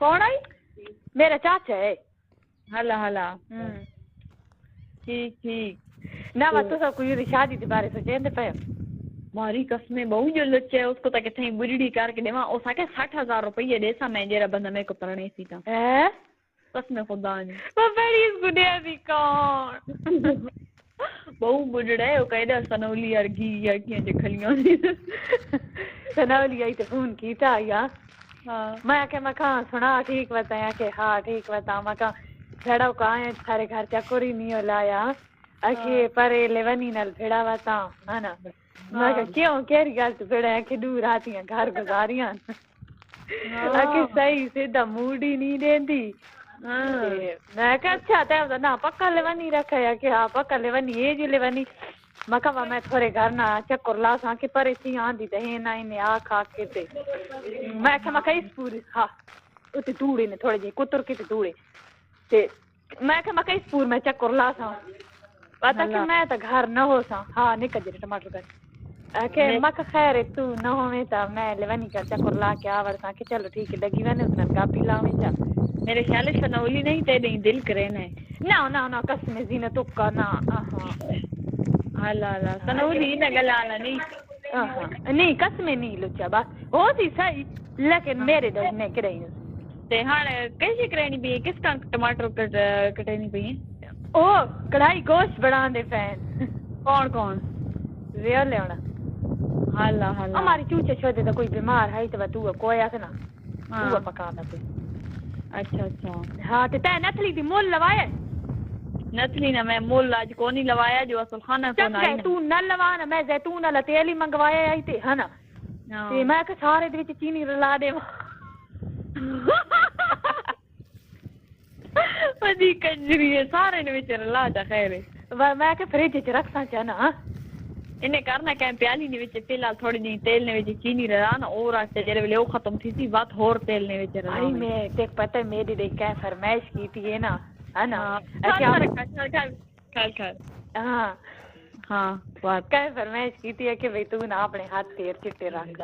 کون آئی میرا چاچا ہے ہلا ہلا ہوں ٹھیک ٹھیک نہ وہ تو سب کوئی شادی کے بارے سوچے پہ ماری قسمیں بہو جو لچے اس کو تک کتھیں بڑی کر کے دیواں اس آکے 60,000 روپیے دیسا میں جیرا بندہ میں کو پرنے سی تا قسم خدا نے وہ بڑی گڈیا دی کون بہو بڑڑا ہے او کہدا سنولی ارگی یا کیاں جے کھلیاں سنولی آئی تو فون کیتا یا ہاں میں کہ میں کہاں سنا ٹھیک بتایا کہ ہاں ٹھیک بتا میں کہاں بھیڑا کو آئے سارے گھر چکوری نہیں لایا اکھے پرے لیونی نال بھیڑا بتا ہے نا میں کہ کیوں کیری گل تو بھیڑا ہے کہ دور آتیاں گھر گزاریاں اکھے صحیح سیدھا موڈ ہی نہیں دیندی میں کہ اچھا تے نا پکا لیونی رکھا یا کہ ہاں پکا لیونی یہ جی لیونی میں کہا میں تھوڑے گھر نہ چکر لا سا کہ پرے تھی آندی تے نہ نے آ کھا کے تے میں کہ اس پوری ہاں اتے توڑے نے تھوڑے جی کتر کے توڑے تے میں کہ اس پور میں چکر لا سا پتا کہ میں تو گھر نہ ہو سا ہاں نکل جی ٹماٹر کر کہ میں کہ خیر ہے تو نہ ہوے تا میں لیونی کا چکر لا کے آور سا کہ چلو ٹھیک ہے لگی ونے اس نے کاپی لاویں چا میرے خیال ہے سنولی نہیں تے نہیں دل کرے نے نہ قسم زینت کا نہ ہلا ہلا سنولی نہ گلانا نہیں نہیں قسم نہیں لچا بس ہو سی صحیح لیکن میرے دل نے کرے تے ہن کیسے کرانی بھی کس کا ٹماٹر کٹانی پئی او کڑھائی گوشت بنا دے فین کون ویو لیونا ہلا ہلا ہماری چوچے چھوٹے تو کوئی بیمار ہے تو کوئی آ نا وہ پکانا تے اچھا اچھا ہاں تے نتلی دی مول لوایا نتلی نہ میں مول آج کو نہیں لوایا جو اصل خانہ کو نہ زیتون نہ لوانا میں زیتون والا تیل ہی منگوایا آئی تے ہے نا تے میں کہ سارے دے وچ چینی رلا دے ودی کنجری ہے سارے نے وچ رلا تا خیر ہے میں کہ فریج وچ رکھنا چاہنا انہیں کرنا کہ پیالی نے وچ فی الحال تھوڑی جی تیل نے وچ چینی رلانا اور راستے جڑے ویلے او ختم تھی سی بات ہور تیل نے وچ رلانا بھائی میں دیکھ پتہ میری دیکھ کے فرمائش کی تھی نا ہے نا ہاں ہاں بات کیا فرمائش کی تھی کہ بھئی تو نا اپنے ہاتھ پیر چٹے رکھ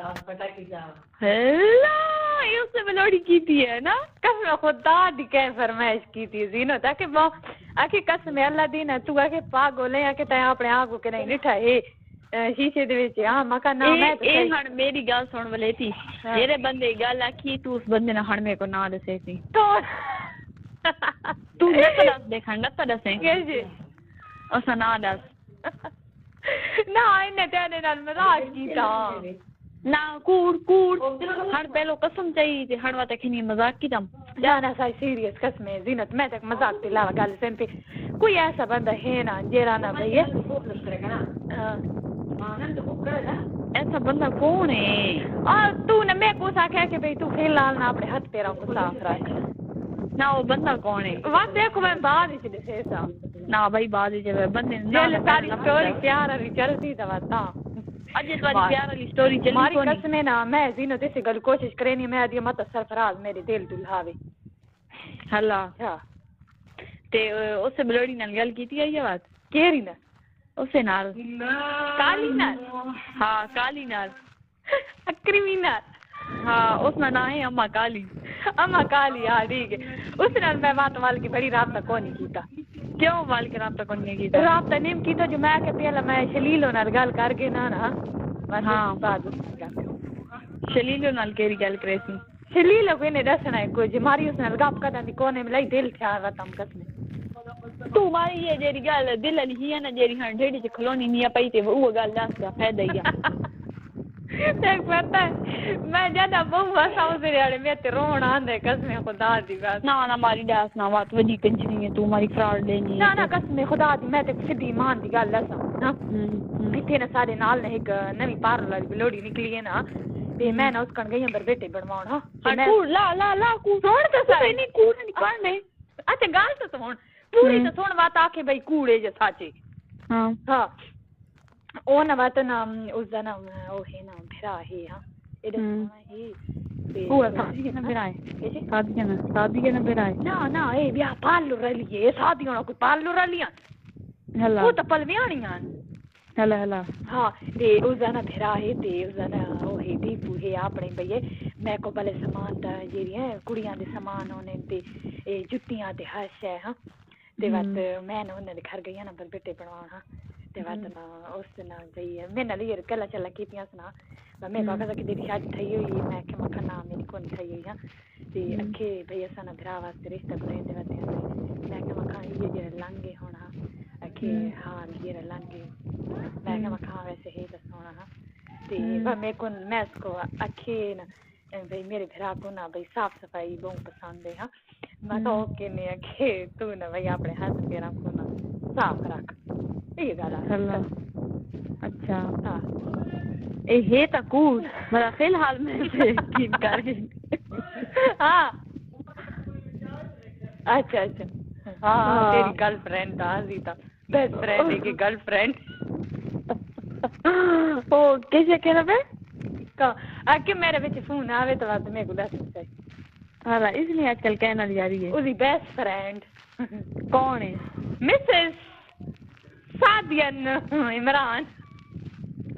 اللہ یہ اس سے بلوڑی کی تھی ہے نا قسم خدا دی کہ فرمائش کی تھی زینو تاکہ وہ آکے قسم اللہ دینا تو آکے پاگو لے آکے تے اپنے آگو کے نہیں نٹھا ہے شیشے دے وچ ہاں مکا نہ میں اے ہن میری گل سن ولے تھی میرے بندے گل آکھی تو اس بندے نے ہن میرے کو نہ دسے سی تو نہ دس دیکھن نہ دسیں کیسے اس نہ دس نہ انہیں تیرے نال مزاق کیتا نہ کوڑ ہن پہلو قسم چاہیے تے ہن واتے کھنی مذاق کی تم جانا سا سیریس قسم ہے زینت میں تک مذاق تے لاوا گل سن پہ کوئی ایسا بندہ ہے نا جیرا نہ بھئی ایسا بندہ کون ہے اور تو نے میں کو سا کہ بھئی تو فی الحال نہ اپنے ہاتھ پیروں کو صاف رکھ نہ وہ بندہ کون ہے وقت دیکھو میں بعد وچ دسے سا نہ بھائی بعد وچ بندے جے ساری سٹوری پیار والی چلتی تا تا اج تمہاری پیار والی سٹوری چلی ہماری قسم ہے نا میں زینت سے گل کوشش کرنی میں ادی مت سرفراز میرے دل دلہاوے ہلا ہاں تے اس سے بلوڑی نال گل کیتی ہے یہ بات کیری نا اسے نال کالی نال ہاں کالی نال کرمینل ہاں اس میں نہ ہے اما کالی ہاں ٹھیک ہے اس نال میں بات وال کی بڑی رابطہ کو نہیں کیتا کیوں وال کے رابطہ کون نہیں کیتا رابطہ نہیں کیتا جو میں کہ پہلا میں شلیلو نال گل کر کے نا ہاں بعد شلیلو نال کیری گل کرے سی شلیلو کو نے دسنا ہے کوئی ماری اس نال گپ کدا دی کونے میں لئی دل تھیا وتم قسم تو ماری یہ جیری گل دل علی ہی نا جیری ہن ڈیڈی چ کھلونی نہیں پئی تے وہ گل دس کا فائدہ ہی دیکھ پتہ ہے میں جدا بہو ساؤ سے والے میں تے رون آندے قسم خدا دی بس نہ ماری ڈاس نہ بات وڈی کنجری ہے تو ماری فراڈ لینی نہ قسم خدا دی میں تے سیدھی مان دی گل دساں ہاں ایتھے نا سارے نال نے ایک نوی پارلر والی بلوڑی نکلی ہے نا تے میں نا اس کن گئی امبر بیٹے بنواون ہاں کوڑ لا کوڑ سن تے سارے نہیں کوڑ نہیں پڑھنے اچھا گل تو سن پوری تو سن بات آکھے بھئی کوڑے جے ساچے ہاں او نا بات نا اس دا نام او ہے نا بھرا ہے ہاں ایڈا ہے وہ شادی نہ بھرا ہے شادی نہ بھرا ہے نہ اے بیا پالو رلی ہے شادی ہونا کوئی پالو رلیاں ہلا وہ تو پلویانیاں ہلا ہاں تے اس دا نا بھرا ہے تے اس دا نا او ہے دیپو ہے اپنے بھئی میں کو بلے سامان دا جیڑی کڑیاں دے سامان ہونے تے جُتیاں تے ہر شے ہاں تے وقت میں نے انہاں دے گھر گئی نا بل بیٹے بنوان ہاں تے وقت نا اس نا گئی میں نے یہ کلا چلا کیتیاں سنا میں کو کہا کہ تیری شادی تھی ہوئی میں کہ مکھنا میری کون تھی ہوئی ہاں تے اکھے بھئی اساں نا بھرا واسطے رشتہ کرے دے واسطے میں کہ مکھا یہ جڑا لانگے ہونا اکھے ہاں یہ لانگے میں کہ مکھا ویسے ہی تے سونا ہاں تے میں کو میں اس کو اکھے نا بھئی میرے بھرا کو نا بھئی صاف صفائی بہت پسند ہے ہاں میں تو کہ نے کہ تو نا بھئی اپنے ہاتھ پیراں کو نا صاف رکھ یہ گل ہے اچھا ہاں اے ہے تا کول میرا فی الحال میں سے یقین کر کے ہاں اچھا اچھا ہاں تیری گرل فرینڈ تھا زیتا بیسٹ فرینڈ ہے کہ گرل فرینڈ او کیسے کہنا بے کہ میرے بچ فون آوے تو بات میرے کو دس چاہیے ہاں اس لیے آج کل کہنا جا رہی ہے اسی بیسٹ فرینڈ کون ہے مسز سعدین عمران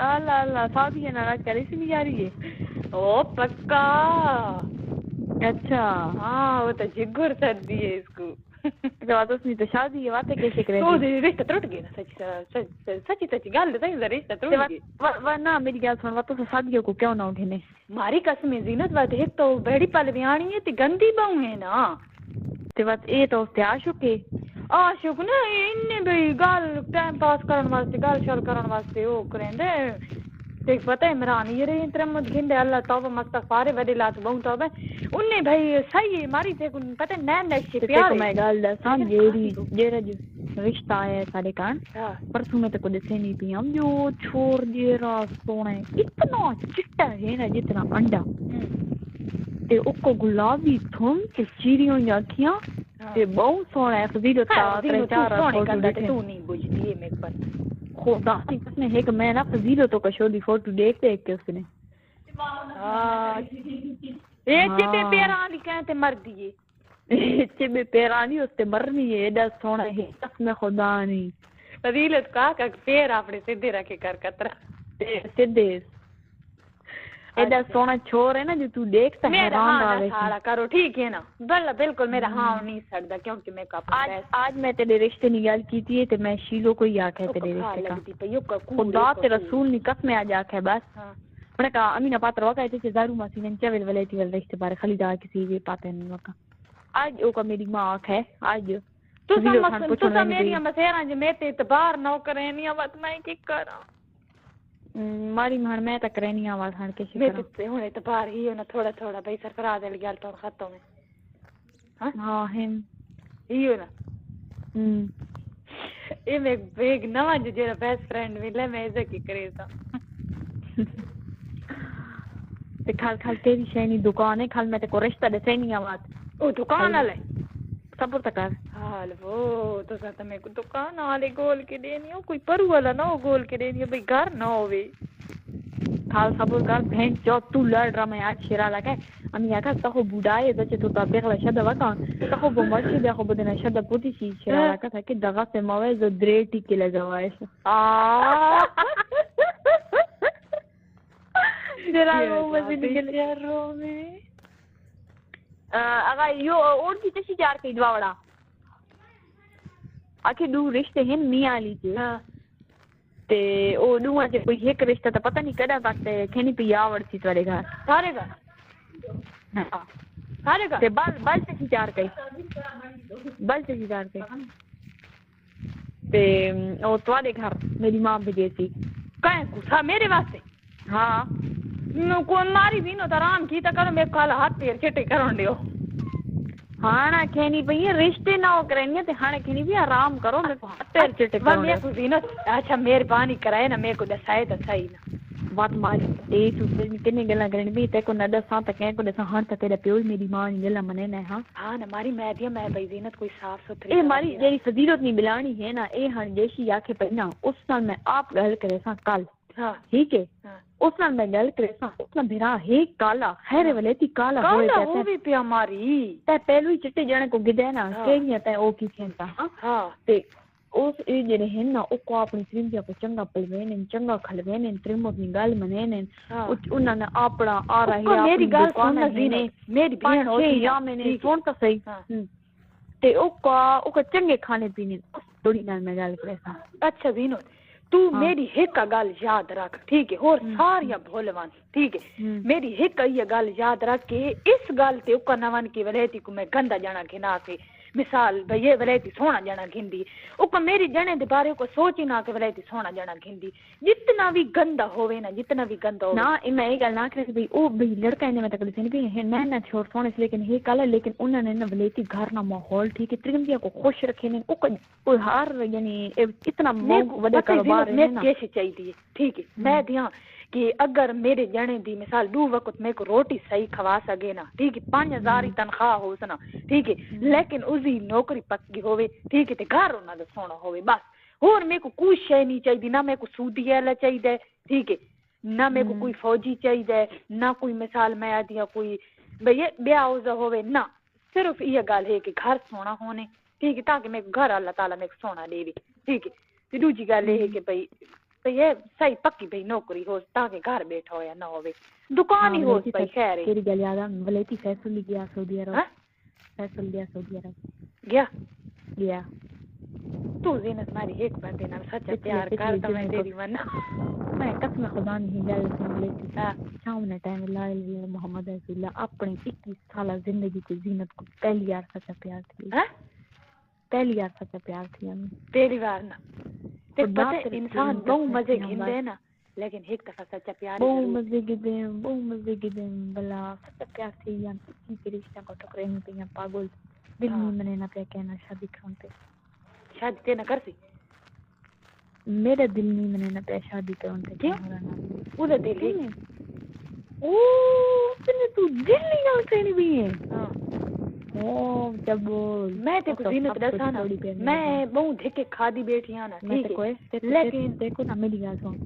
اللہ اللہ صاحب ناراض کر اس لیے جا رہی ہے او پکا اچھا ہاں وہ تو جگر سر دی ہے اس کو بات اس نے تو شادی ہے باتیں کیسے کرے تو رشتہ ٹوٹ گیا نا سچی سچی گل ہے رشتہ ٹوٹ گیا ورنہ میری گل سن تو شادیوں کو کیوں نہ اٹھنے ماری قسم زینت بات ایک تو بڑی پلویانی ہے تے گندی بہو ہے نا تے بات اے تو اس تے عاشق ہے عاشق نا اننے بھئی گل ٹائم پاس کرن واسطے گل شل کرن واسطے او کریندے دیکھ پتہ ہے عمران یہ رہی ترمت گھنڈے اللہ توبہ مستغفر وڈی لات بہت توبہ اننے بھئی صحیح ماری تے کو پتہ نین نشے پیار میں گل دساں جیڑا رشتہ آیا سارے کان پرسوں میں تے کو دسے نہیں پی ہم جو چھوڑ دے را سونا اتنا چٹا ہے نا جتنا انڈا تے او کو گلابی تھم تے چیریوں اکھیاں تے بہت سونا ہے فضیلت تا ترے چار فوٹو دیکھے تو نہیں بجھتی ہے میرے پر خدا کی قسم ہے کہ میں نا فضیلتوں کا شو دی فوٹو دیکھ دیکھ کے اس نے اے چپے پیران دی کہتے مر دیے چپے پیرانی اس تے مرنی ہے ایڈا سونا ہے قسم خدا نہیں فضیلت کا پیر اپنے سیدھے رکھے کر کترا سیدھے ایڈا سونا چھوڑ ہے نا جو تو دیکھتا ہے حیران آوے سارا کرو ٹھیک ہے نا بالکل میرا ہاں نہیں سکتا کیونکہ میں کا آج میں تیرے رشتے کی گل کیتی ہے تے میں شیلو کو ہی آکھیا تیرے رشتے کا خدا تے رسول نے قسم اج آکھیا بس میں کہا امینہ پاتر وکا تے زارو ماسی نے چویل ولیتی ول رشتے بارے خالی دا کسی بھی پاتے نہیں وکا آج او کا میری ماں آکھے آج تو میری مسیراں جو میں تے اعتبار نہ کرے نہیں وقت میں کی کراں ماری مان میں تک رہنی آواز ہن کے میں تے ہن اعتبار ہی ہونا تھوڑا تھوڑا بھئی سرفراز والی گل تو ختم ہے ہاں ہم ہی ہونا اے میں بیگ نواں جو جڑا بیسٹ فرینڈ ملے میں اس کی کرے تا تے کھال کھال تیری شینی دکان ہے کھال میں تے کو رشتہ دے سینی آواز او دکان والے صبر تک کر حال وہ تو ساتھ میں کو دکان والے گول کے دینی ہو کوئی پرو والا نہ ہو گول کے دینی ہو بھئی گھر نہ ہووے کھال صبر کر بہن جو تو لڑ رہا میں آج شیرا لگا امی آکھا تہو بوڈائے تے تو تا بغلا شدا وکا تہو بو مرشد اخو بدنا شدا پوتی سی شیرا لگا تھا کہ دغا سے موے ز دریٹی کے لگاوائے جرا وہ مزید کے رو میں اگا یو اور کی تشی چار کے دواڑا آکھے دو رشتے ہیں میاں علی کے تے او دوواں چ کوئی ایک رشتہ تا پتہ نہیں کدا تک تے کھنی پی آوڑ سی تواڈے گھر سارے گھر ہاں سارے گھر تے بال تشی چار کے بال تشی چار کے تے او تواڈے گھر میری ماں بھیجی سی کہیں کو تھا میرے واسطے ہاں کون ماری بھی نو آرام کی تا کرو میں کال ہاتھ پیر چٹے کرن دیو ہاں نا کھنی پئی رشتے نہ ہو کریں تے ہن کھنی بھی آرام کرو میں ہاتھ پیر چٹے کرن میں کو زینت اچھا مہربانی کرائے نا میں کو دسائے تا صحیح نا بات ماری تے تو کنے گلا کرن بھی تے کو نہ دساں تے کہ کو دساں ہن تے تیرا پیو میری ماں نے گلا منے نہ ہاں نا ماری میں دیا میں بھائی زینت کوئی صاف ستھری اے ماری جیڑی فضیلت نہیں بلانی ہے نا اے ہن جیسی آکھے پہنا اس نال میں آپ گل کرے سا کل ہاں ٹھیک ہے اس نال میں گل کرے سا اس نال بھرا ہے کالا خیر ولیتی کالا ہوئے تے وہ بھی پیا ماری تے پہلو ہی چٹے جنے کو گدے نا کیڑیاں تے او کی تھینتا ہاں تے اس جڑے ہیں نا او کو اپنی سرنجا کو چنگا پلوین چنگا کھلوین ترم اپنی گل منین انہاں نے اپنا آ رہا ہے میری گل سن زینو میری بہن ہوتی یا میں نے سن تو صحیح تے او کا چنگے کھانے پینے تھوڑی نال میں گل کرے اچھا زینو تو میری ایک گل یاد رکھ ٹھیک ہے اور ساریا بھولوان ٹھیک ہے میری ایک یہ گل یاد رکھ کے اس گل تے اوکا نوان کی ولیتی کو میں گندا جانا گھنا کے مثال بھئی یہ ولیتی سونا جانا گھندی اوکا میری جنے دے بارے کو سوچی نہ کہ ولیتی سونا جانا گھندی جتنا بھی گندا ہوئے نا جتنا بھی گندا ہوئے نا میں یہ گل نہ کرے کہ او بھئی لڑکا انہیں میں تک دسے نہیں میں نہ چھوڑ سونے سے لیکن یہ کل لیکن انہوں نے ولیتی گھر نہ ماحول ٹھیک ہے ترگمدیا کو خوش رکھے نے او ہر یعنی اتنا وڈے کاروبار ہے نا کیسے چاہیے ٹھیک ہے میں دیاں کہ اگر میرے جنے دی مثال 2 وقت میں کو روٹی صحیح کھوا سکے نا ٹھیک ہے 5000 تنخواہ ہو سنا ٹھیک ہے لیکن اسی نوکری پکی ہوئے ٹھیک ہے تے گھر انہاں دا سونا ہوئے بس اور میں کو کوئی شے نہیں چاہیے نہ میں کو سودی والا چاہیے ٹھیک ہے نہ میں کو کوئی فوجی چاہیے نہ کوئی مثال میں آدیا کوئی بھئی بیاوزا ہوئے نہ صرف یہ گل ہے کہ گھر سونا ہونے ٹھیک ہے تاکہ میں گھر اللہ تعالیٰ میں کو سونا دے ٹھیک ہے تے دوسری گل یہ ہے کہ بھئی یہ صحیح پکی بھئی نوکری ہو تاکہ گھر بیٹھا ہو یا نہ ہوئے دکان ہی ہو بھئی خیر ہے تیری گل یاد ہے ولیتی فیصل گیا سعودی عرب فیصل گیا سعودی عرب گیا تو زینت ماری ایک بندے نال سچا پیار کرتا میں تیری منا میں قسم خدا نہیں گل سن لیتی شام نے ٹائم لا الہ الا محمد رسول اللہ اپنی 21 سالہ زندگی کو زینت کو پہلی بار سچا پیار تھی پہلی بار سچا پیار تھی پہلی بار نا تے پتہ انسان بہت مزے گھندے نا لیکن ایک دفعہ سچا پیار بہت مزے گدے بلا سچا پیار تھی یا کسی رشتہ کو ٹکرے نہیں پہ پاگل دل نہیں منے نہ پہ کہنا شادی کروں تے شادی تے نہ کرسی میرا دل نہیں منے نہ پہ شادی کروں تے کیوں او دا دل ہے او تنے تو دل نہیں گل کرنی بھی ہے او جب میں تے کو زینت دسا نا میں بہت دھکے کھادی بیٹھی ہاں نا ٹھیک ہے لیکن دیکھو نا میری گل سن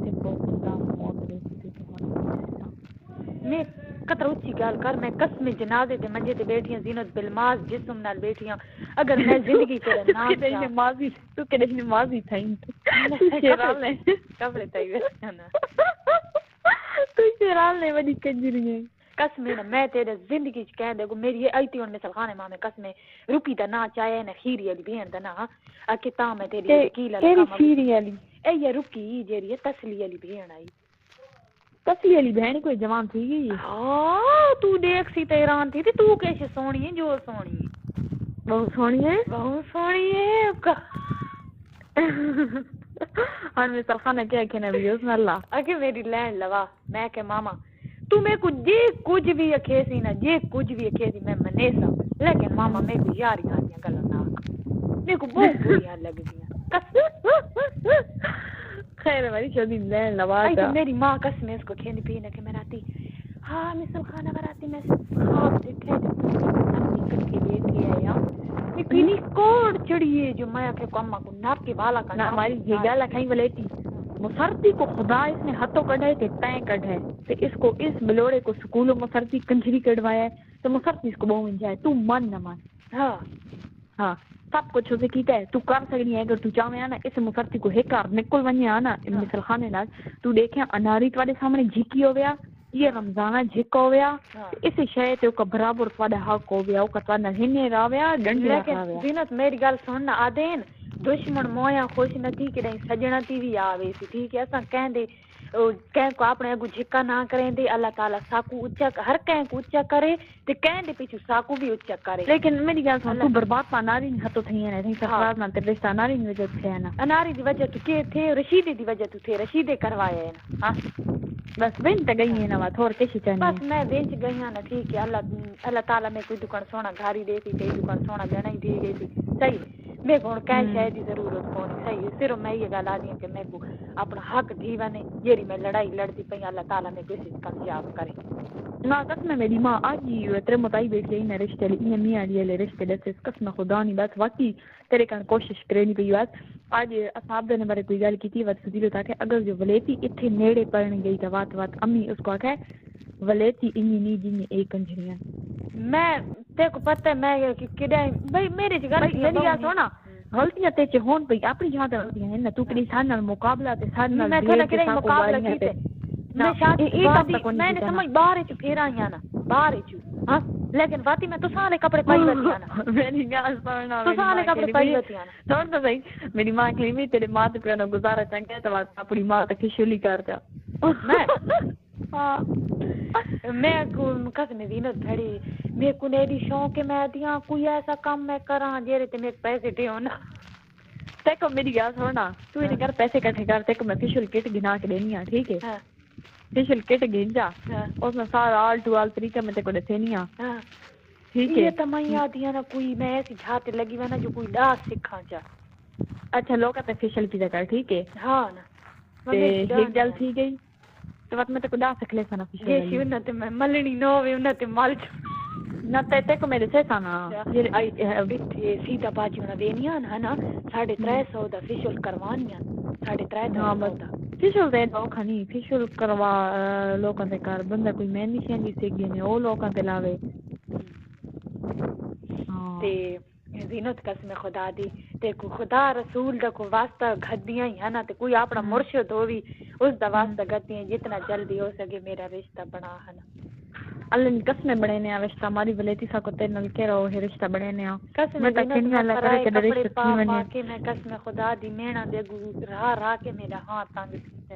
دیکھو خدا موت دے میں قطر اچھی گل کر میں قسم جنازے تے منجے تے بیٹھی ہاں زینت بالماس جسم نال بیٹھی ہاں اگر میں زندگی تیرے نام نمازی تو کدے نمازی تھیں تو شیرال نے کپڑے تائی ویسے نا تو شیرال نے وڈی کنجری ہے قسم نا میں تیرے زندگی چ کہہ دے گو میری یہ ایتی ہن مثال خانے ماں میں قسم رکی دا نا چاہے نا کھیری والی بہن دا نا اکے تا میں تیری وکیل تیری کھیری والی اے یہ رکی جیری ہے تسلی والی بہن آئی تسلی والی بہن کوئی جوان تھی گئی ہاں تو دیکھ سی تیران تھی تو کیسے سونی ہے جو سونی ہے بہت سونی ہے اور میں سرخانہ کیا کہنا بھی اس میں اللہ اگے میری لین لوا میں کہ ماما تو میں کو جے کچھ بھی اکھے سی نا جے کچھ بھی اکھے سی میں منے سا لیکن ماما میں کو یاری آدیاں گلا نہ میں کو بہت بریاں لگ گیا خیر ہماری شادی لین لوا تھا میری ماں قسم اس کو کھینے پینے کے میں راتی ہاں مثل خانہ براتی میں خواب دیکھے نکل کے بیٹھی ہے یا میں پیلی کوڑ چڑیے جو میں کہ کو اما کو ناپ کے بالا کا نہ ہماری یہ گالا کہیں ولیتی مسرتی کو خدا اس نے ہاتھوں کڑھائے تے تائیں کڑھائے تے اس کو اس بلوڑے کو سکولوں مسرتی کنجری کڑوایا ہے تو مسرتی اس کو بہو من جائے تو من نہ مان ہاں سب کچھ اسے کیتا ہے تو کر سکنی ہے اگر تو چاہے آنا اس مسرتی کو ہیکار نکل ونی آنا مثل خانے نال تو دیکھیں اناری تواڈے سامنے جھکی ہو گیا یہ رمضانہ جھک ہو گیا اس شے تے کا برابر تواڈا حق ہو گیا او کا تواڈا ہنے راویا ڈنڈی راویا زینت میری گل سن نہ آدین دشمن مویا خوش نتی کہ نہیں سجنا تی بھی آوے سی ٹھیک ہے اساں کہندے کہیں کو اپنے اگو جھکا نہ کریں دے اللہ تعالی ساکو اونچا ہر کہیں کو اونچا کرے تے کہیں دے پیچھے ساکو بھی اونچا کرے لیکن میری گل سن تو برباد ناری نہیں ہتو تھئی نہیں سرکار نہ تے رشتہ ناری نہیں وجہ تھے نا اناری دی وجہ تو کے تھے رشید دی وجہ تو تھے رشید کروایا ہے نا ہاں بس بنت گئی ہے نا تھوڑ کیسی چاہیے بس میں بینچ گئی ہاں نا ٹھیک ہے اللہ تعالی میں کوئی دکان سونا گھاری دے سی تے دکان سونا گہنا ہی دے گئی سی صحیح میں کو کہیں شے دی ضرورت کونی صحیح صرف میں یہ گل آدی کہ میں کو اپنا حق دیوانے جیری میں لڑائی لڑتی پئی اللہ تعالی میں کسی کامیاب کرے نا قسم میری ماں آج ہی تیرے متائی بیٹھی ہے رشتے لی میاں علی رشتے دے قسم خدا نہیں بس واقعی تیرے کن کوشش کرنی پئی بس آج اصحاب نے بارے کوئی گل کی وقت دل تھا کہ اگر جو ولیتی ایتھے نیڑے پڑھنے گئی تو وات امی اس کو کہ ولیتی انہی نہیں جن ایک کنجریاں میں تے کو پتہ ہے میں کڈے بھائی میرے جگہ میری گل سنا غلطیاں تے چ ہون پئی اپنی جہاں تے غلطیاں ہیں نا تو کدی سارے نال مقابلہ تے سارے نال میں تھوڑا کرے مقابلہ کیتے میں شاید میں نے سمجھ باہر چ پھر آئی نا باہر چ ہاں لیکن واتی میں تو سارے کپڑے پائی ہوتی نا میری گال سننا تو سارے کپڑے پائی ہوتی نا سن تو صحیح میری ماں کہی میں تیرے ماں تے پیو گزارا چنگا تے اپنی ماں تے کشولی کر جا میں قسم زینت بھڑی میں کو ایڈی شوق ہے میں دیاں کوئی ایسا کام میں کراں جیرے تے میں پیسے دیو نا دیکھو میری گال سننا تو ان گھر پیسے اکٹھے کر تے میں فیشل کٹ گنا کے دینی ہے ٹھیک ہے فیشل کٹ گن جا اس میں سارا آل ٹو آل طریقہ میں تے کو دینی ہے ٹھیک ہے یہ تو میں یاد دیا نا کوئی میں ایسی جھاتے لگی وا نا جو کوئی ڈاس سکھاں چا اچھا لوگ تے فیشل کی جگہ ٹھیک ہے ہاں نا تے ایک گل تھی گئی تو وقت میں تے کو ڈاس سکھ لے سنا فیشل یہ شی نہ تے میں ملنی نہ ہوے نہ تے مال نہ تے کو میرے سے سنا سیدھا باجی ہونا دینیاں نا 350 دا فیشل کروانیاں 350 دا فیشل دے دو کھنی فیشل کروا لوکاں دے کار بندہ کوئی مہندی شہندی سیکھ نے او لوکاں تے لاوے تے زینت قسم خدا دی تے کو خدا رسول دا کو واسطہ گھدیاں ہی نا تے کوئی اپنا مرشد ہووی اس دا واسطہ گھدیاں جتنا جلدی ہو سکے میرا رشتہ بنا ہے اللہ نے قسم بڑے نے رشتہ ہماری ولیتی سا کو تے نل کے رو ہے رشتہ بڑے نے قسم میں تکین اللہ کرے کہ رشتہ کی بنے کے میں قسم خدا دی مینا دے گو راہ کے میرا ہاتھ تانگ تھی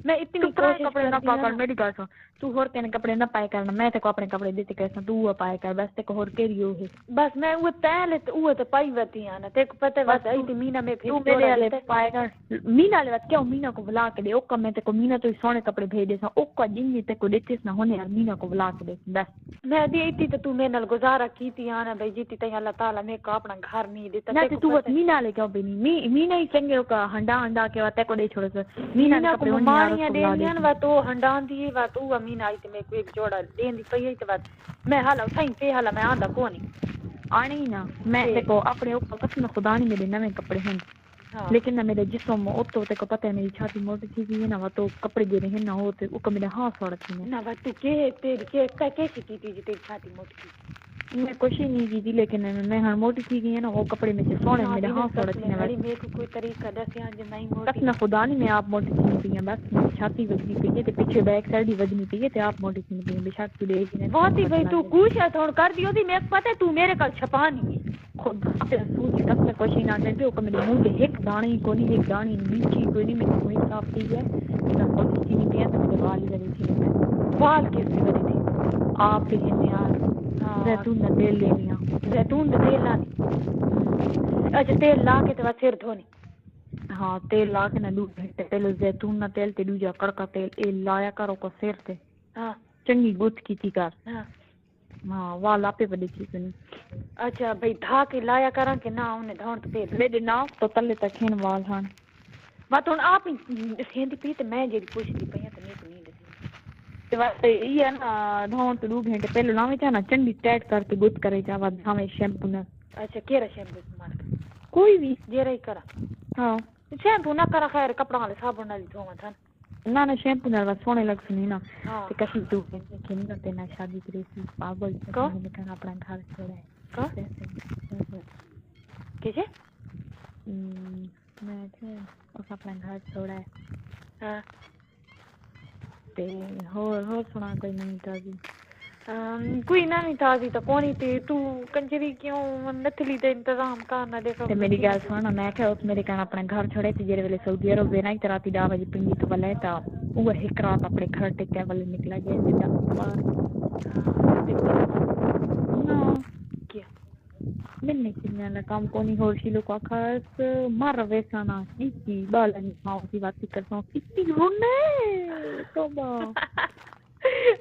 میں اتنی کوشش کپڑے نہ پا کر میری گل سن تو ہور کنے کپڑے نہ پائے کرنا میں تے کو اپنے کپڑے دیتے کیسا تو پائے کر بس تے کو ہور کیری ہو ہے بس میں وہ پہلے تو وہ تے پائی وتی نا تے کو پتہ وات ائی تے مینا میں پھر تو میرے والے پائے کر مینا والے وقت کیوں مینا کو بلا کے دے او کم تے کو مینا تو سونے کپڑے بھیج دے سا او کو جن تے کو دیتے نہ ہونے مینا کو بلا کے دے بس میں دی ایتی تے تو میں نال گزارا کیتی نا بھائی جیتی تے اللہ تعالی میں کو اپنا گھر نہیں دیتا نہ تے تو مینا لے کے بھی نہیں مینا ہی چنگے کا ہنڈا ہنڈا کے تے کو دے چھوڑ مینا کو ماریاں دینیاں وا تو ہنڈان دی وا تو مینا ائی تے میں کو ایک جوڑا دین دی پئی تے بعد میں حالا سائیں تے حالا میں آندا کونی آنی نا میں دیکھو اپنے اوپر قسم خدا نہیں میرے نئے کپڑے ہیں لیکن نہ میرے جسم اوتو تے کو پتہ ہے میری چھاتی موٹی تھی گئی نا تو کپڑے دے رہے نا ہوتے او میرے ہاتھ سوڑ تھی نا وا تو کے تیری کے کیسی کی تھی تیری چھاتی موٹی تھی میں کوشش نہیں کی تھی لیکن میں ہر موٹی تھی گئی ہے نا وہ کپڑے میں سے سونے میرے ہاتھ سوڑ تھی نا میں کو کوئی طریقہ دسیا جو نہیں موٹی قسم خدا نہیں میں آپ موٹی تھی پئی ہیں بس میری چھاتی وجنی پئی ہے تے پیچھے بیک سائیڈ ہی وجنی پئی ہے تے آپ موٹی تھی پئی ہیں بے شک تو دیکھ نے بہت ہی بھائی تو کوشش تھوڑ کر دیو دی میں پتہ تو میرے کل چھپا نہیں خدا تے سوچ قسم کوشش نہ کرتے او میرے منہ تے ایک دانے کوئی ایک دانے نیچی کوئی نہیں میری کوئی صاف تھی ہے میں موٹی تھی نہیں پئی تے میرے وال وجے تھی وال کس کی وجہ تھی آپ بھی ہیں یار زیتون کا تیل لینی ہے زیتون کا تیل لانی اچھا تیل لا کے تے سر دھونی ہاں تیل لا کے نہ 2 گھنٹے پہلے زیتون کا تیل تے دوجا کڑکا تیل اے لایا کرو کو سر تے ہاں چنگی گت کیتی کر ہاں ہاں وال آپ بڑی چیز نہیں اچھا بھائی دھا کے لایا کراں کہ نہ اونے دھون تے تیل میرے ناک تو تلے تک ہیں وال ہن بات ہن آپ سیندی پی تے میں جڑی پوچھدی پئی تے میں کو نہیں دسی تے واسطے یہ نا دھون تو 2 گھنٹے پہلے لاویں چا نا چنگی ٹائٹ کر کے گت کرے جا ود ہمیں شیمپو نہ اچھا کیڑا شیمپو استعمال کر کوئی بھی جیرا ہی کرا ہاں شیمپو نہ کرا خیر کپڑا والے صابن نال دھوواں تھا نہ شیمپو نال سونے لگ سنی نا ہاں تے کسی تو کہ نہیں کرتے نا شادی کری سی پاگل کو نے کہا اپنا گھر چھوڑا ہے کا کیسے میں تھے اس اپنا گھر چھوڑا ہے ہاں تے ہور سنا کوئی نہیں تازی کوئی نہیں تازی تو کونی تے تو کنجری کیوں نتلی دے انتظام کرنا دیکھو تے میری گل سن میں کہ اس میرے کہنا اپنا گھر چھوڑے تے جڑے ویلے سعودی عرب وے نہیں تراتی 10 بجے پنگی تو بلے تا وہ ایک رات اپنے گھر ٹکے والے نکلا گیا سیدھا باہر کیا میں نہیں کرنے والا کام کو نہیں ہو شیلو کا خاص مر ویسانا کی بالا نہیں کھاؤ کی بات کرتا ہوں کتنی رونے توبہ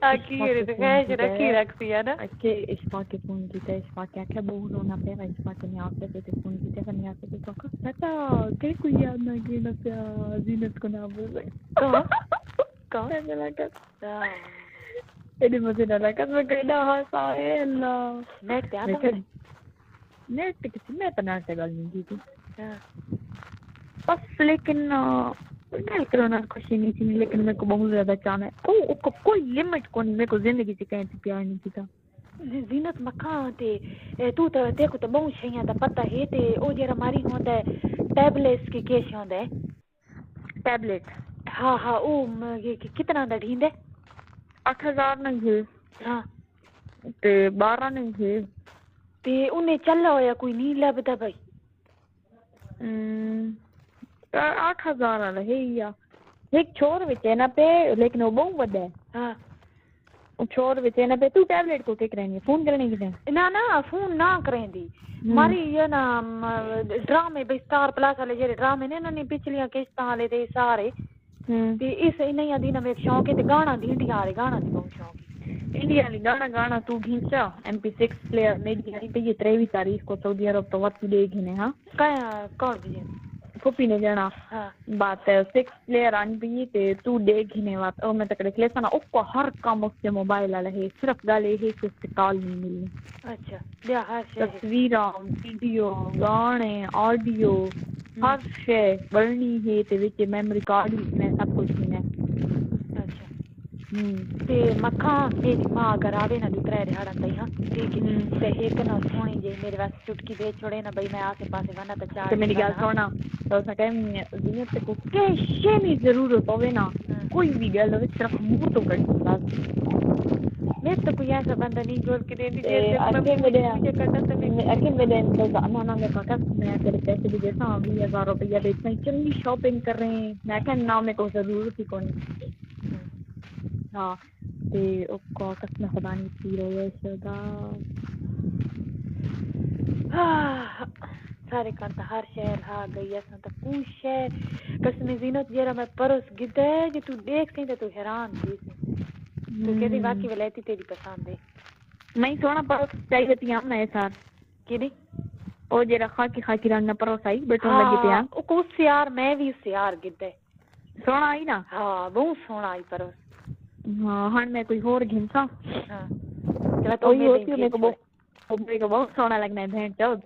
اخیر تے کہے رکھی رکھتی ہے نا کہ اشفاق کے فون کیتا اشفاق کیا کہ بہت رونا پیا اشفاق نے آپ سے فون کیتا فنی آپ سے تو کہتا کہ کوئی یاد نہ کہ نہ پیا زینت کو نہ بول کہاں میں لگا ایڈی مزے نہ لگا میں کہنا ہسا اے اللہ نیٹ تے آندا نیٹ کسی میں تو نیٹ گل نہیں کی تھی بس لیکن گل کرنا خوشی نہیں تھی لیکن میرے کو بہت زیادہ چاہنا ہے کوئی لمٹ کو نہیں میرے کو زندگی سے کہیں پیار نہیں کیتا زینت مکھاں تے تو تے دیکھو تے بہت شیاں دا پتہ ہے تے او جڑا ماری ہوندا ہے ٹیبلیٹس کے کیش ہوندا ہے ٹیبلیٹ ہاں ہاں او کتنا دا ڈھیندا 8000 نہیں ہے ہاں تے 12 نہیں ہے تے انہیں چلا ہویا کوئی نہیں لبدا بھائی 8000 والا ہے یا ایک چھوڑ وچ ہے نا پہ لیکن وہ بہت بڑا ہے ہاں چھوڑ وچ ہے نا پہ تو ٹیبلیٹ کو کیا کریں گے فون کرنے کی نہ فون نہ کریں دی ماری یہ نا ڈرامے بے سٹار پلس والے جڑے ڈرامے نے انہوں نے پچھلیاں قسطاں والے تے سارے تے اس انہاں دیناں میں شوق ہے تے گانا دی انڈیا والے گانا دی بہت شوق ہے انڈیا والی گانا تو گھنچا MP6 پلیئر میری گاڑی پہ یہ 23 تاریخ کو سعودی عرب تو وقت دے گھنے ہاں کون بھی پھوپھی نے جانا بات 6 پلیئر آن بھی تے تو دے گھنے وقت او میں تک لکھ لیسا نا اس کو ہر کام اس کے موبائل والا ہے صرف گل یہ ہے کہ اس سے کال نہیں ملنی اچھا بیا ہر شے تصویراں ویڈیو گانے آڈیو ہر شے بڑھنی ہے تے وچ میموری کارڈ میں سب کچھ ہے اچھا تے مکھاں میری ماں اگر آوے نا دی 3 دہاڑاں تئی ہاں ٹھیک ہے تے ایک نا سونی جے میرے واسطے چٹکی دے چھوڑے نا بھئی میں آسے پاسے ونا تے چار تے میری گل سونا تو اس ٹائم زینت کو کیسے بھی ضرورت ہوے نا کوئی بھی گل ہوے صرف منہ تو کر بس میں تو کوئی ایسا بندہ نہیں جوڑ کے دے دی اکھے میرے انتظام نہ میں کہا میں تیرے پیسے بھی دیتا ہوں 20000 روپیہ بیچنا چنگی شاپنگ کر رہے ہیں میں کہ نہ میں کو ضرورت ہی کون ہاں تے او کو قسم خدا نہیں پی رہے خدا سارے کانتا ہر شہر ہا گئی اساں تا کوئی شہر قسم زینت جرا میں پرس گدے جے تو دیکھ سی تے تو حیران تھی تو کہدی واقعی ولیتی تیری پسند ہے میں سونا پرس چاہیے تھی ہم نئے سال کیڑی او جڑا خاکی رنگ نہ پرس آئی بیٹھن لگی تے ہاں او کو سیار میں بھی سیار گدے سونا آئی نا ہاں بہت سونا آئی پرس ہاں ہن میں کوئی اور گھنسا ہاں تو یہ ہوتی ہے میرے کو بہت سونا لگنا ہے بہن چود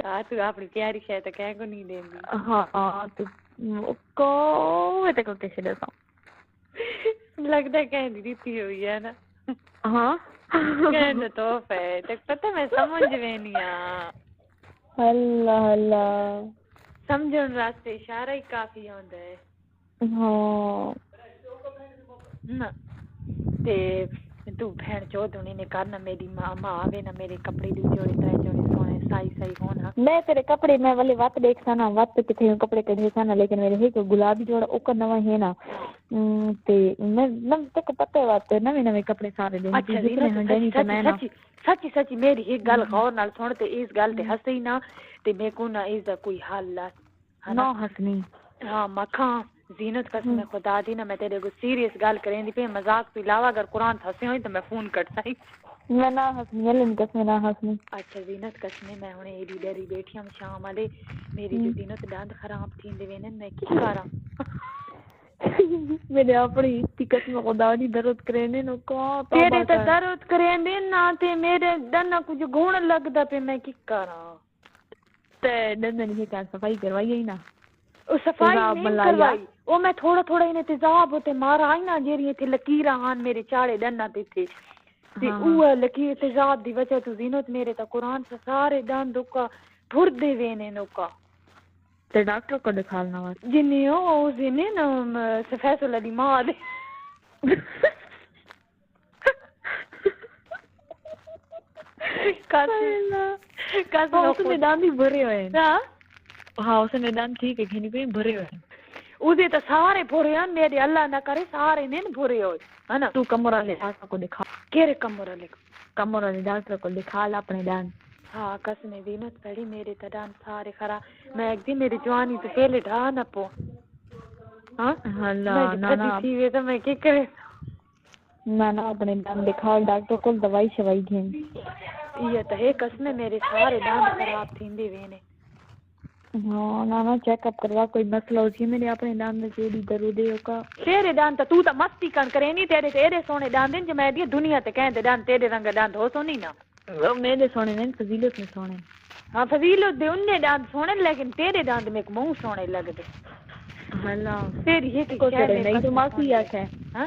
ہاں تو اپنی پیاری شے تے کہیں کو نہیں دین دی ہاں تو کو تے کو کیسے دیتا لگتا ہے کہیں دی دیتی ہوئی ہے نا ہاں کہنا تو ہے تے پتہ میں سمجھ وینی اللہ اللہ سمجھن راستے اشارہ ہی کافی ہوندا ہے ہاں نا تے تو بہن چود ہونے نے کرنا میری ماں آوے نا میرے کپڑے دی جوڑے تے جوڑے سونے صحیح ہونا میں تیرے کپڑے میں والے وقت دیکھتا نا وقت کتنے کپڑے کڈے سا نا لیکن میرے ہے کہ گلابی جوڑا او کا نواں ہے نا تے میں تک پتہ وقت نویں کپڑے سارے دن اچھا سچی میری ایک گل غور نال سن تے اس گل تے ہسی نا تے میں کو نا اس دا کوئی حل ہے نا ہسنی ہاں مکھاں زینت قسم خدا دی نا میں تیرے کو سیریس گل کریں دی پے مذاق تو علاوہ اگر قرآن ہسے ہوئی تو میں فون کٹ سائی میں نہ ہسنی اللہ قسم نہ ہسنی اچھا زینت قسم میں ہن ایڈی ڈری بیٹھی ہم شام والے میری جو زینت دند خراب تھیندے وینن میں کی کراں میرے اپنی قسم خدا دی درد کرنے نو کو تیرے تے درد کرنے نا تے میرے دن کچھ گون لگدا پے میں کی کراں تے دن نہیں کر صفائی کروائی ہی نا او صفائی نہیں کروائی او میں تھوڑا ان تیزاب تے مارا آئی نا جیری تے لکیراں ہن میرے چاڑے دنا تے تھے تے او لکیر تیزاب دی وجہ تو زینت میرے تا قرآن سے سارے دند کا پھر دے وینے نو کا تے ڈاکٹر کو دکھانا وا جنی او جنی نا فیصل علی ماں دے اس نے دان بھی بھرے ہوئے ہاں اس نے دان ٹھیک ہے گھنی پہ بھرے ہوئے اسے تو سارے بھرے ہیں میرے اللہ نہ کرے سارے نہیں بھرے ہوئے ہے نا تو کمر والے ڈاکٹر کو دکھا کیرے کمر والے ڈاکٹر کو دکھا لا اپنے دان ہاں قسم زینت پڑی میرے تو دان سارے خراب میں ایک دن میری جوانی تو پہلے ڈھا نہ پو ہاں اللہ نانا تھی وے تو میں کیا کرے نانا اپنے دان دکھا ڈاکٹر کو دوائی شوائی گھن یہ تو ہے قسم میرے سارے دان خراب تھیندے وینے ہاں نانا چیک اپ کروا کوئی مسئلہ ہو سی میرے اپنے دان میں کیڑی درد ہے کا تیرے دان تو مستی کن کرے نہیں تیرے تیرے سونے دان دین جو میں دی دنیا تے کہندے دان تیرے رنگ دان ہو سونی نا میرے سونے نہیں فضیلت میں سونے ہاں فضیلت دے اننے دان سونے لیکن تیرے دان میں منہ سونے لگ دے اللہ تیری ہے کہ نہیں تو ماسی آکھے ہاں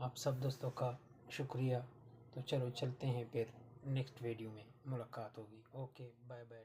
آپ سب دوستوں کا شکریہ. تو چلو چلتے ہیں پھر نیکسٹ ویڈیو میں ملاقات ہوگی. Okay bye bye.